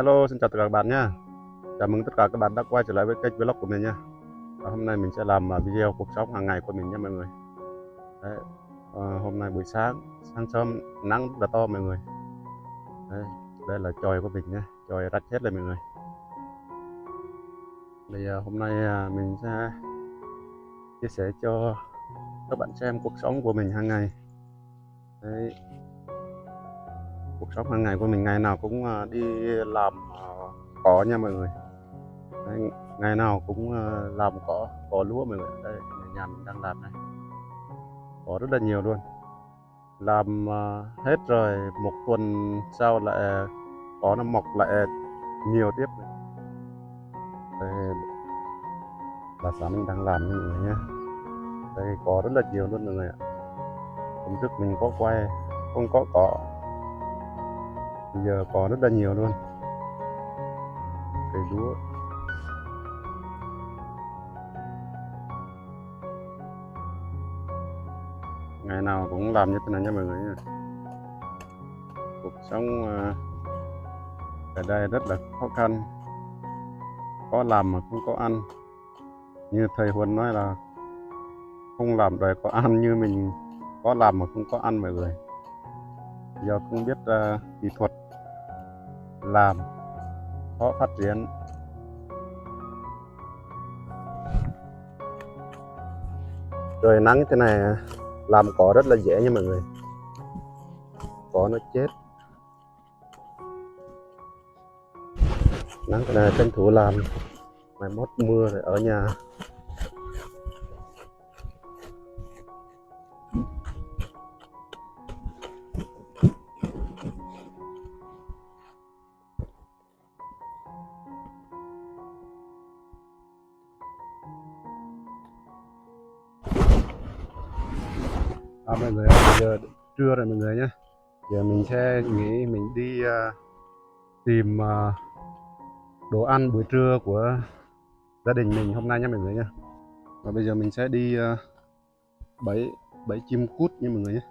Hello, xin chào tất cả các bạn nha. Chào mừng tất cả các bạn đã quay trở lại với kênh vlog của mình nha. Hôm nay mình sẽ làm video cuộc sống hàng ngày của mình nha mọi người. Đấy, hôm nay buổi sáng sớm nắng rất là to mọi người. Đấy, đây là chòi của mình nha, chòi rách hết rồi mọi người. Bây giờ hôm nay mình sẽ chia sẻ cho các bạn xem cuộc sống của mình hàng ngày. Đấy, cuộc sống hàng ngày của mình ngày nào cũng đi làm cỏ nha mọi người. Đấy, ngày nào cũng làm cỏ lúa mọi người. Đây nhà mình đang làm này, cỏ rất là nhiều luôn. Làm hết rồi một tuần sau lại cỏ nó mọc lại nhiều tiếp. Đây là xã mình đang làm nha mọi người nhé. Đây cỏ rất là nhiều luôn mọi người ạ. Hôm trước mình có quay không có cỏ, bây giờ cỏ rất là nhiều luôn. Cây lúa ngày nào cũng làm như thế này nha mọi người nha. Cuộc sống ở đây rất là khó khăn, có làm mà không có ăn. Như thầy Huấn nói là không làm rồi có ăn, như mình có làm mà không có ăn mọi người. Do không biết kỹ thuật làm, khó phát triển. Trời nắng thế này làm cỏ rất là dễ nha mọi người, cỏ nó chết. Nắng thế này tranh thủ làm, mai mốt mưa rồi ở nhà. Mọi người bây giờ trưa rồi mọi người nhé. Giờ mình sẽ nghĩ mình đi tìm đồ ăn buổi trưa của gia đình mình hôm nay nha mọi người nha. Và bây giờ mình sẽ đi bẫy bẫy chim cút nha mọi người nhé.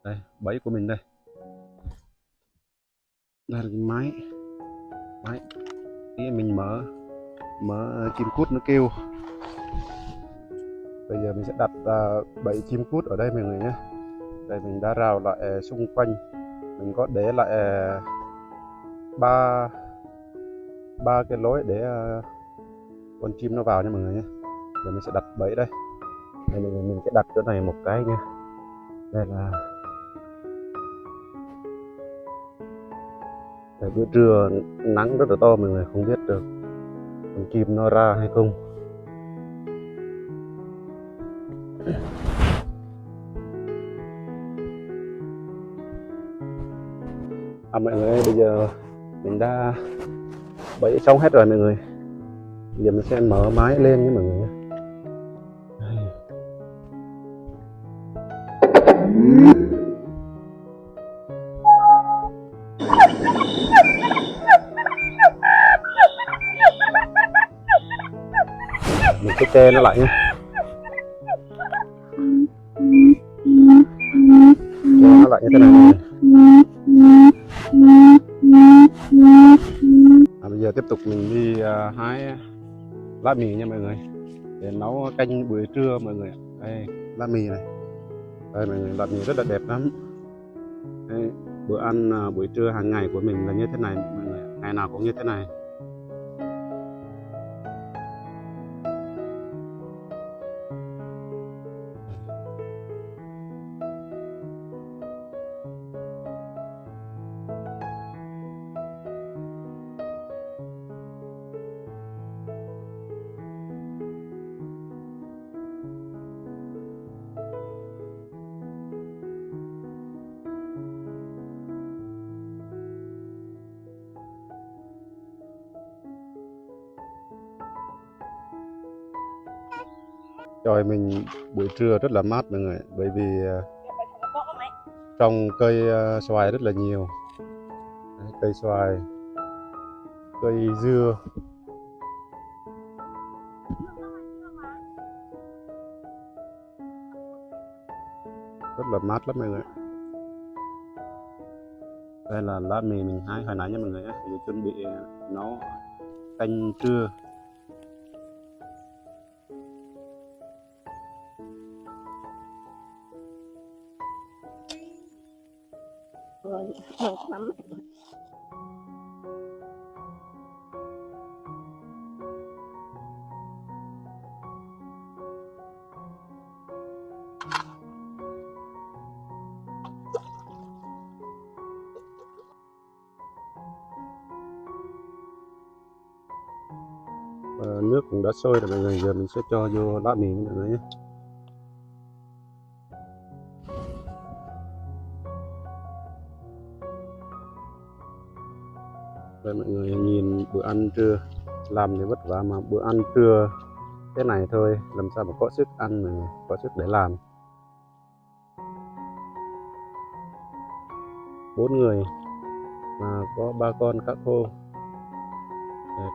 Đây bẫy của mình đây, đây là cái máy máy thì mình mở chim cút nó kêu. Bây giờ mình sẽ đặt bẫy chim cút ở đây mọi người nhé. Đây mình đã rào lại xung quanh, mình có để lại ba ba cái lối để con chim nó vào nha mọi người nhé. Giờ mình sẽ đặt bẫy đây. Đây mọi người, mình sẽ đặt chỗ này một cái nha. Đây là đây, bữa trưa nắng rất là to mọi người, không biết được con chim nó ra hay không. Mọi người ơi, bây giờ mình đã bẫy xong hết rồi mọi người. Bây giờ mình sẽ mở máy lên nhé mọi người nhé. Mình sẽ che nó lại nhé, che nó lại như thế này. Bây giờ tiếp tục mình đi hái lá mì nha mọi người, để nấu canh buổi trưa mọi người. Đây lá mì này, đây mọi người, lá mì rất là đẹp lắm. Đây, bữa ăn buổi trưa hàng ngày của mình là như thế này mọi người, ngày nào cũng như thế này. Trời mình buổi trưa rất là mát mọi người, bởi vì trong cây xoài rất là nhiều. Đấy, cây xoài, cây dưa. Rất là mát lắm mọi người. Đây là lá mì mình hái hồi nãy nha mọi người nhé. Bây giờ chuẩn bị nấu canh trưa. Rồi ngọt lắm. Nước cũng đã sôi rồi mọi người, giờ mình sẽ cho vô lá mì nha mọi người nhé. Đây mọi người nhìn bữa ăn trưa làm thì vất vả mà bữa ăn trưa thế này thôi làm sao mà có sức ăn mà có sức để làm. 4 người mà có 3 con cá khô,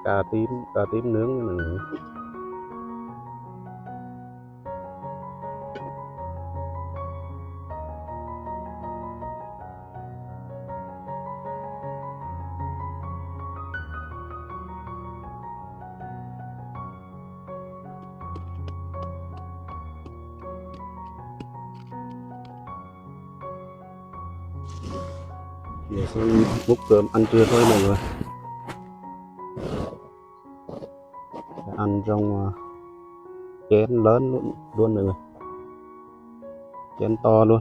cà tím nướng nha mọi người. Giờ sẽ múc cơm ăn trưa thôi mọi người. Ăn trong chén lớn luôn mọi người, chén to luôn.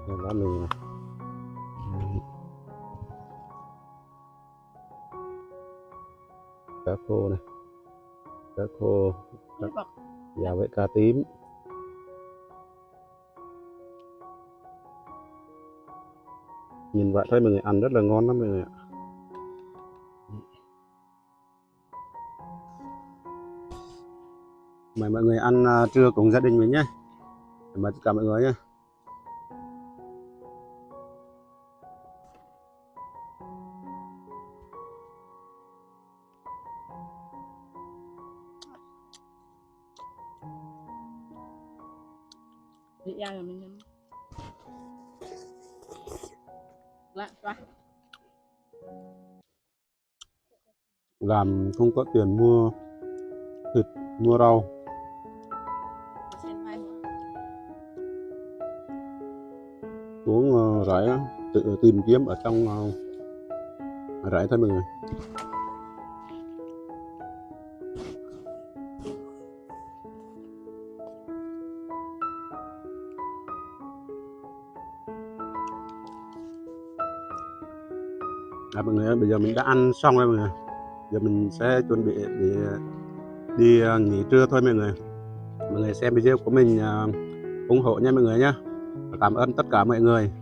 Đây lá mì này. Cá khô này, cá khô và với cá tím. Nhìn vậy thôi mọi người, ăn rất là ngon lắm mọi người ạ. Mời mọi người ăn trưa cùng gia đình mình nhé. Mời tất cả mọi người nhé. Vị ăn là mình nhấm. Lạ quá. Làm không có tiền mua thịt, mua rau. Xuống rẫy tự tìm kiếm ở trong rẫy thôi mọi người. Mọi người ơi, bây giờ mình đã ăn xong rồi mọi người. Giờ mình sẽ chuẩn bị để đi nghỉ trưa thôi mọi người. Mọi người xem video của mình ủng hộ nha mọi người nhé. Cảm ơn tất cả mọi người.